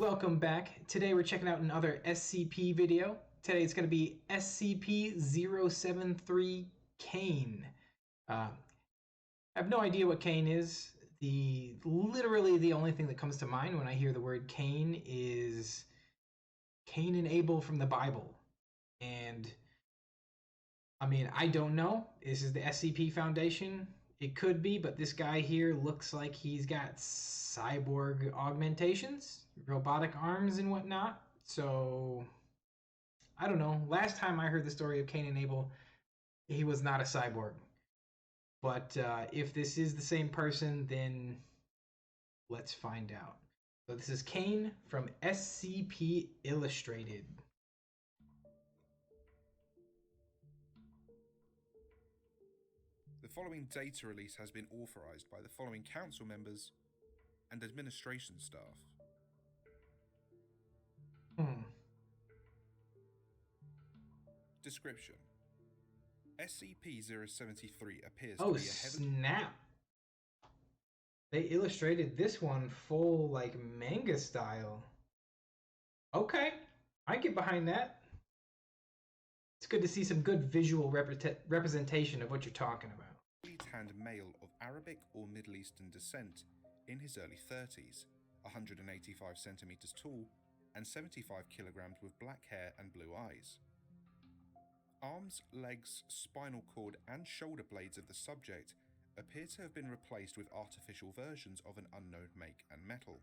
welcome back. Today we're checking out another SCP video. Today it's going to be SCP-073 Cain. I have no idea what Cain is. Literally the only thing that comes to mind when I hear the word Cain is Cain and Abel from the Bible. And I mean, I don't know. This is the SCP Foundation. It could be, but this guy here looks like he's got cyborg augmentations, robotic arms and whatnot. So, I don't know. Last time I heard the story of Cain and Abel, he was not a cyborg. But if this is the same person, then let's find out. So this is Cain from SCP Illustrated. The following data release has been authorized by the following council members and administration staff. Description: SCP-073 appears to be a snap! They illustrated this one full, like, manga style. Okay, I get behind that. It's good to see some good visual representation of what you're talking about. Tanned male of Arabic or Middle Eastern descent in his early 30s, 185 centimeters tall, and 75 kilograms with black hair and blue eyes. Arms, legs, spinal cord, and shoulder blades of the subject appear to have been replaced with artificial versions of an unknown make and metal.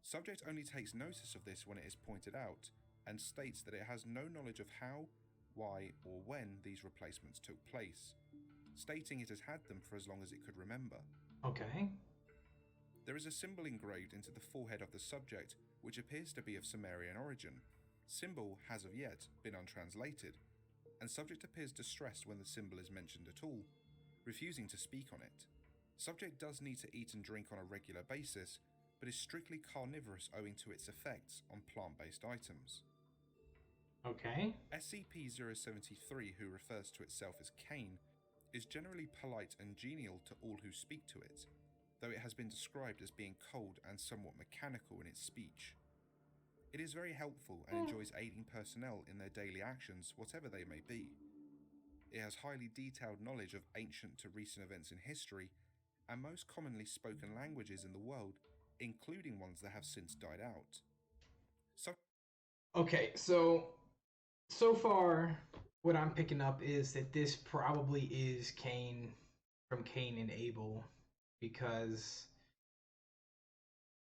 Subject only takes notice of this when it is pointed out, and states that it has no knowledge of how, why, or when these replacements took place, stating it has had them for as long as it could remember. Okay. There is a symbol engraved into the forehead of the subject which appears to be of Sumerian origin. Symbol has of yet been untranslated, and subject appears distressed when the symbol is mentioned at all, refusing to speak on it. Subject does need to eat and drink on a regular basis, but is strictly carnivorous owing to its effects on plant-based items. Okay. SCP-073, who refers to itself as Cain, is generally polite and genial to all who speak to it, though it has been described as being cold and somewhat mechanical in its speech. It is very helpful and enjoys aiding personnel in their daily actions, whatever they may be. It has highly detailed knowledge of ancient to recent events in history, and most commonly spoken languages in the world, including ones that have since died out. Okay, so far, what I'm picking up is that this probably is Cain from Cain and Abel, because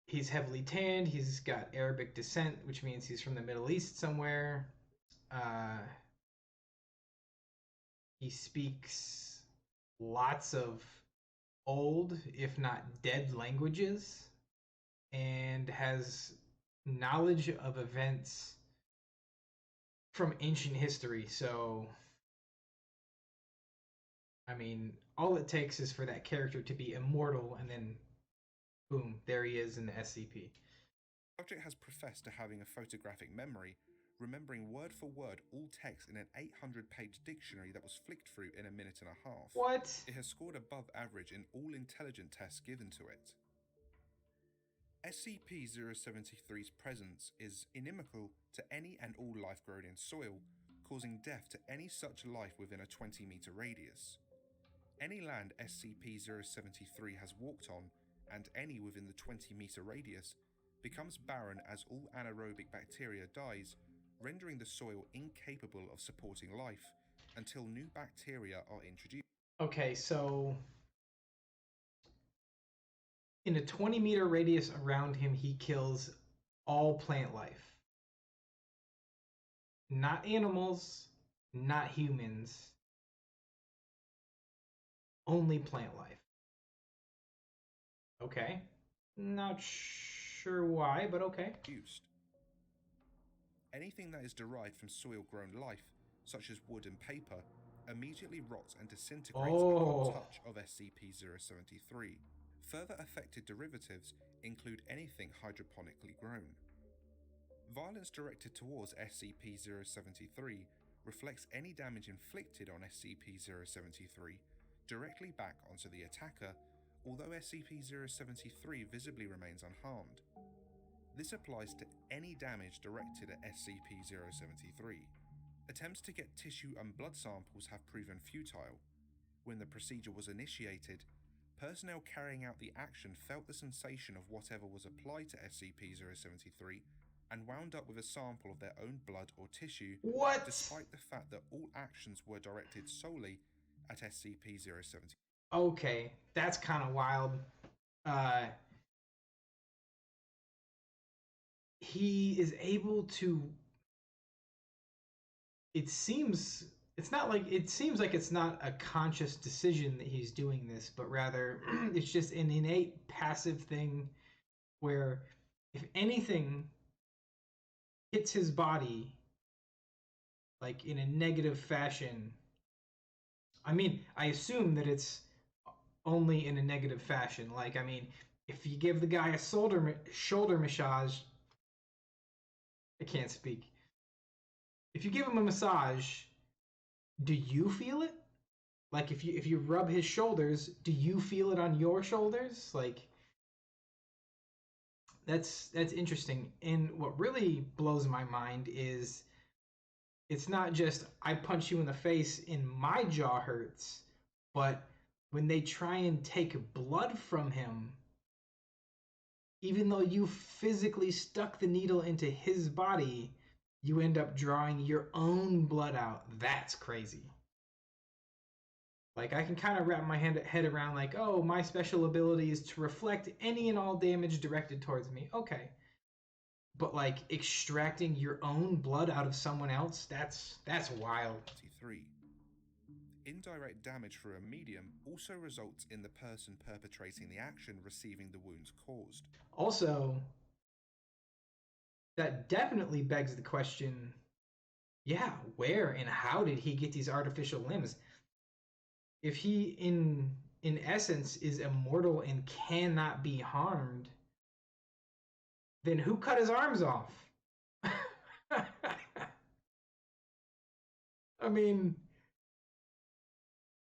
he's heavily tanned, he's got Arabic descent, which means he's from the Middle East somewhere. He speaks lots of old, if not dead, languages, and has knowledge of events from ancient history. So, I mean, all it takes is for that character to be immortal, and then boom, there he is in the SCP. Subject has professed to having a photographic memory, remembering word for word all text in an 800-page dictionary that was flicked through in a minute and a half. What? It has scored above average in all intelligent tests given to it. SCP-073's presence is inimical to any and all life grown in soil, causing death to any such life within a 20-meter radius. Any land SCP-073 has walked on, and any within the 20-meter radius, becomes barren as all anaerobic bacteria dies, rendering the soil incapable of supporting life until new bacteria are introduced. Okay, so in a 20-meter radius around him, he kills all plant life. Not animals, not humans. Only plant life. Okay. Not sure why, but okay. Anything that is derived from soil-grown life, such as wood and paper, immediately rots and disintegrates upon touch of SCP-073. Further affected derivatives include anything hydroponically grown. Violence directed towards SCP-073 reflects any damage inflicted on SCP-073 directly back onto the attacker, although SCP-073 visibly remains unharmed. This applies to any damage directed at SCP-073. Attempts to get tissue and blood samples have proven futile. When the procedure was initiated, personnel carrying out the action felt the sensation of whatever was applied to SCP-073 and wound up with a sample of their own blood or tissue, What? despite the fact that all actions were directed solely at SCP-073. Okay, that's kind of wild. He is able to, it seems it seems like it's not a conscious decision that he's doing this, but rather it's just an innate passive thing where if anything hits his body like in a negative fashion, I mean, I assume that it's only in a negative fashion. Like, I mean, if you give the guy a shoulder massage, I can't speak. If you give him a massage, do you feel it? Like if you rub his shoulders, do you feel it on your shoulders? Like that's interesting. And what really blows my mind is it's not just I punch you in the face and my jaw hurts, but when they try and take blood from him, even though you physically stuck the needle into his body, you end up drawing your own blood out. That's crazy. Like, I can kind of wrap my head around, like, oh, my special ability is to reflect any and all damage directed towards me. Okay. But, like, extracting your own blood out of someone else, that's wild. 3. Indirect damage through a medium also results in the person perpetrating the action receiving the wounds caused. Also, that definitely begs the question, yeah, where and how did he get these artificial limbs? If he in essence is immortal and cannot be harmed, then who cut his arms off? I mean,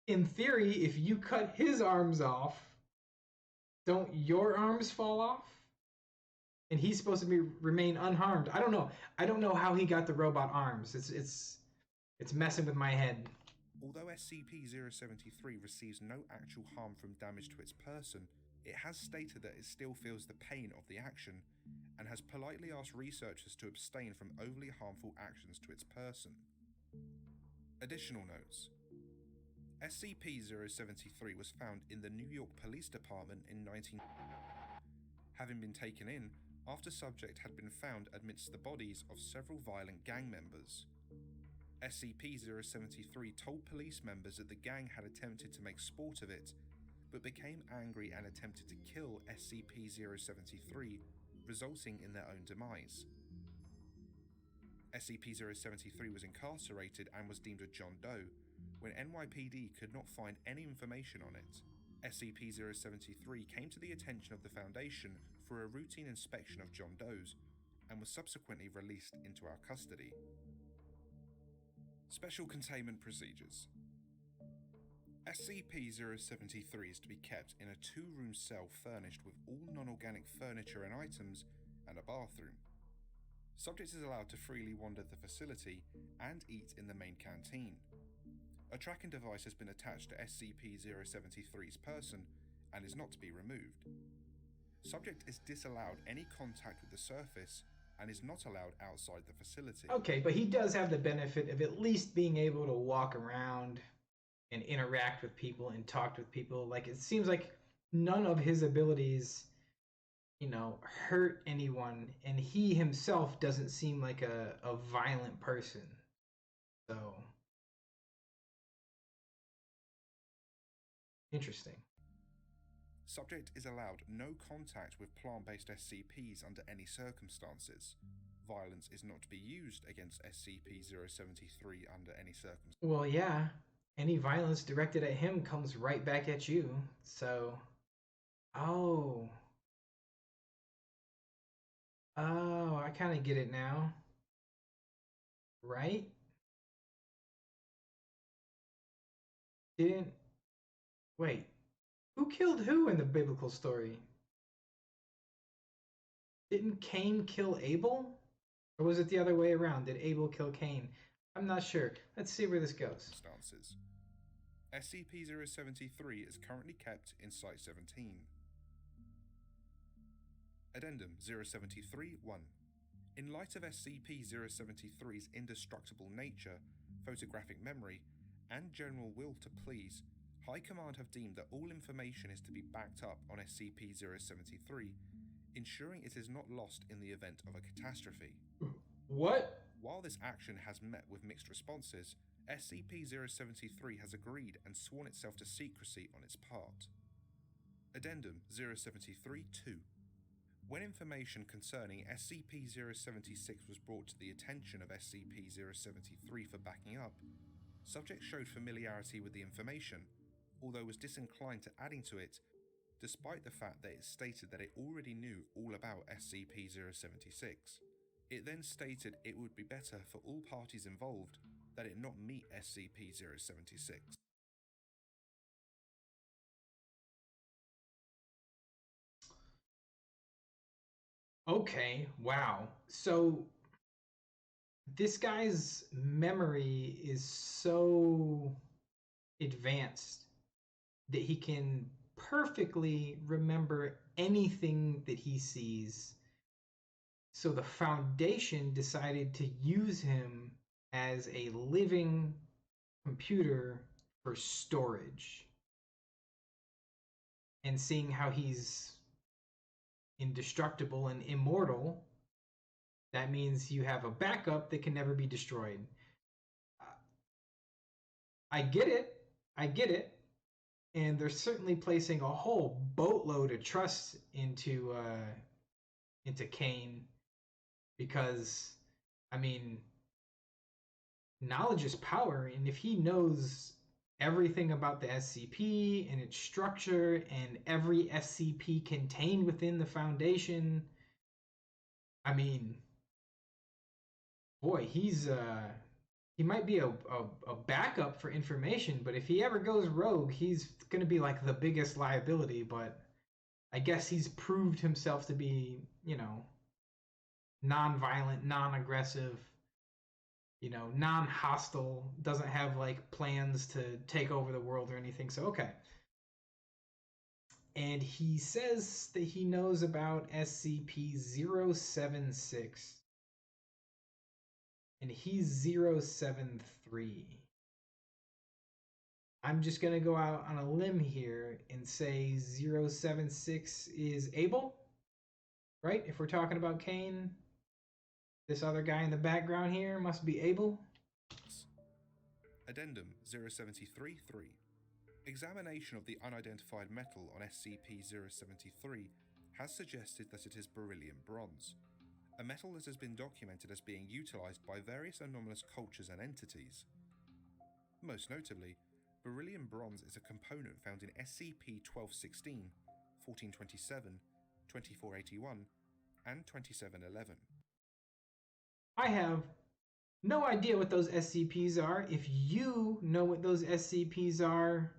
in theory, if you cut his arms off, don't your arms fall off? And he's supposed to remain unharmed. I don't know. I don't know how he got the robot arms. It's messing with my head. Although SCP-073 receives no actual harm from damage to its person, it has stated that it still feels the pain of the action and has politely asked researchers to abstain from overly harmful actions to its person. Additional notes. SCP-073 was found in the New York Police Department in 19... having been taken in after subject had been found amidst the bodies of several violent gang members. SCP-073 told police members that the gang had attempted to make sport of it, but became angry and attempted to kill SCP-073, resulting in their own demise. SCP-073 was incarcerated and was deemed a John Doe, when NYPD could not find any information on it. SCP-073 came to the attention of the Foundation for a routine inspection of John Does, and was subsequently released into our custody. Special Containment Procedures. SCP-073 is to be kept in a 2-room cell furnished with all non-organic furniture and items and a bathroom. Subject is allowed to freely wander the facility and eat in the main canteen. A tracking device has been attached to SCP-073's person and is not to be removed. Subject is disallowed any contact with the surface and is not allowed outside the facility. Okay, but he does have the benefit of at least being able to walk around and interact with people and talk with people. Like, it seems like none of his abilities, you know, hurt anyone, and he himself doesn't seem like a violent person. So, interesting. Subject is allowed no contact with plant-based SCPs under any circumstances. Violence is not to be used against SCP-073 under any circumstances. Well, yeah, any violence directed at him comes right back at you. So, oh, I kind of get it now. Right? Didn't wait. Who killed who in the biblical story? Didn't Cain kill Abel? Or was it the other way around? Did Abel kill Cain? I'm not sure. Let's see where this goes. Circumstances. SCP-073 is currently kept in Site-17. Addendum 073-1. In light of SCP-073's indestructible nature, photographic memory, and general will to please, High Command have deemed that all information is to be backed up on SCP-073, ensuring it is not lost in the event of a catastrophe. What? While this action has met with mixed responses, SCP-073 has agreed and sworn itself to secrecy on its part. Addendum 073-2. When information concerning SCP-076 was brought to the attention of SCP-073 for backing up, subject showed familiarity with the information, although was disinclined to adding to it, despite the fact that it stated that it already knew all about SCP-076. It then stated it would be better for all parties involved that it not meet SCP-076. Okay, wow. So this guy's memory is so advanced that he can perfectly remember anything that he sees. So the Foundation decided to use him as a living computer for storage. And seeing how he's indestructible and immortal, that means you have a backup that can never be destroyed. I get it. I get it. And they're certainly placing a whole boatload of trust into Cain, because, I mean, knowledge is power, and if he knows everything about the SCP and its structure and every SCP contained within the Foundation, I mean, boy, he might be a backup for information, but if he ever goes rogue, he's going to be like the biggest liability. But I guess he's proved himself to be, non-violent, non-aggressive, non-hostile, doesn't have like plans to take over the world or anything. So, okay. And he says that he knows about SCP-076. And he's 073. I'm just going to go out on a limb here and say 076 is Abel, right? If we're talking about Cain, this other guy in the background here must be Abel. Addendum 073-3. Examination of the unidentified metal on SCP-073 has suggested that it is beryllium bronze, a metal that has been documented as being utilized by various anomalous cultures and entities. Most notably, beryllium bronze is a component found in SCP-1216, 1427, 2481, and 2711. I have no idea what those SCPs are. If you know what those SCPs are,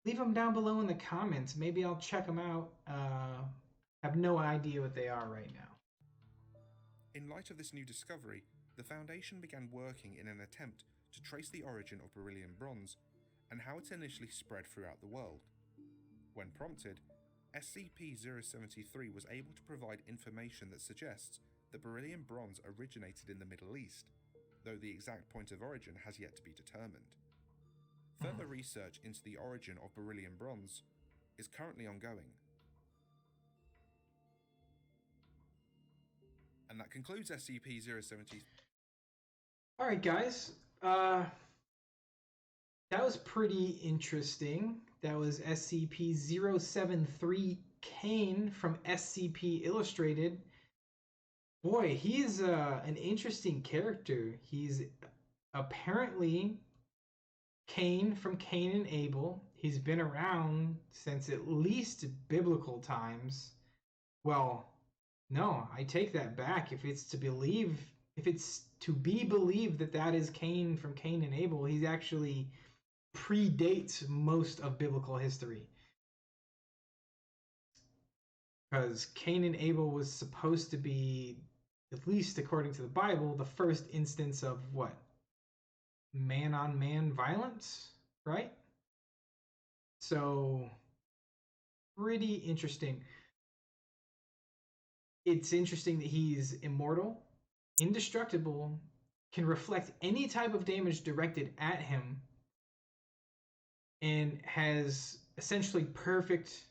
leave them down below in the comments. Maybe I'll check them out. Have no idea what they are right now. In light of this new discovery, the Foundation began working in an attempt to trace the origin of beryllium bronze and how it initially spread throughout the world. When prompted, SCP-073 was able to provide information that suggests that beryllium bronze originated in the Middle East, though the exact point of origin has yet to be determined. Further research into the origin of beryllium bronze is currently ongoing. And that concludes SCP-073. Alright guys, that was pretty interesting. That was SCP-073 Cain from SCP Illustrated. Boy, he's an interesting character. He's apparently Cain from Cain and Abel. He's been around since at least biblical times. Well, no, I take that back. If it's to be believed that that is Cain from Cain and Abel, he actually predates most of biblical history. because Cain and Abel was supposed to be, at least according to the Bible, the first instance of what? Man on man violence, right? So, pretty interesting. It's interesting that he's immortal, indestructible, can reflect any type of damage directed at him, and has essentially perfect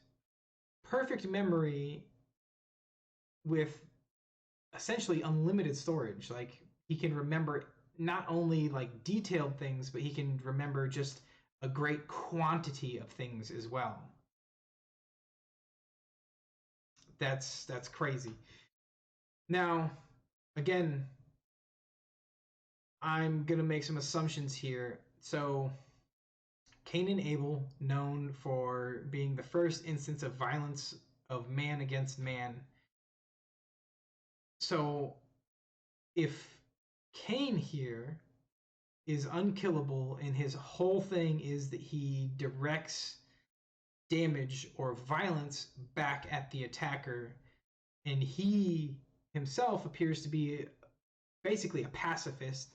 memory with essentially unlimited storage. Like he can remember not only like detailed things, but he can remember just a great quantity of things as well. That's crazy. Now, again, I'm gonna make some assumptions here. So, Cain and Abel, known for being the first instance of violence of man against man. So, if Cain here is unkillable and his whole thing is that he directs damage or violence back at the attacker, and he himself appears to be basically a pacifist,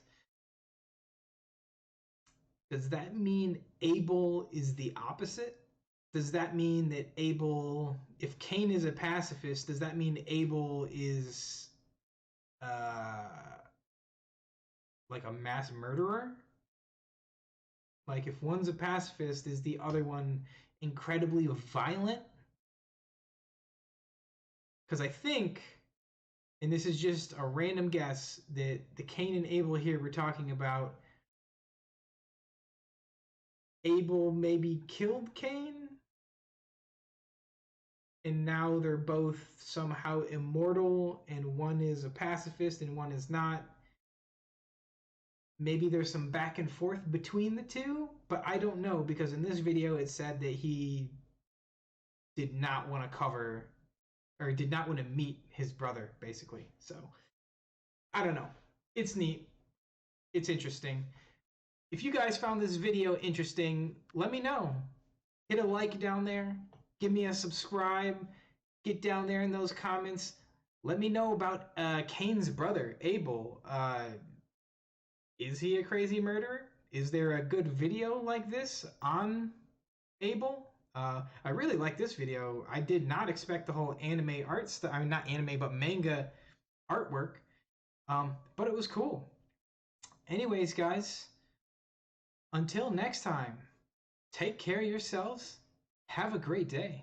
does that mean Abel is the opposite? Does that mean that Abel, if Cain is a pacifist, does that mean Abel is uh, like a mass murderer? Like if one's a pacifist, is the other one incredibly violent? Because I think, and this is just a random guess, that the Cain and Abel here we're talking about, Abel maybe killed Cain, and now they're both somehow immortal, and one is a pacifist and one is not. Maybe there's some back and forth between the two, but I don't know because in this video it said that he did not want to cover or did not want to meet his brother, basically. So I don't know. It's neat. It's interesting. If you guys found this video interesting, let me know. Hit a like down there. Give me a subscribe. Get down there in those comments. Let me know about Cain's brother, Abel. Is he a crazy murderer? Is there a good video like this on Abel? I really like this video. I did not expect the whole anime art stuff. I mean, not anime, but manga artwork. But it was cool. Anyways, guys, until next time, take care of yourselves. Have a great day.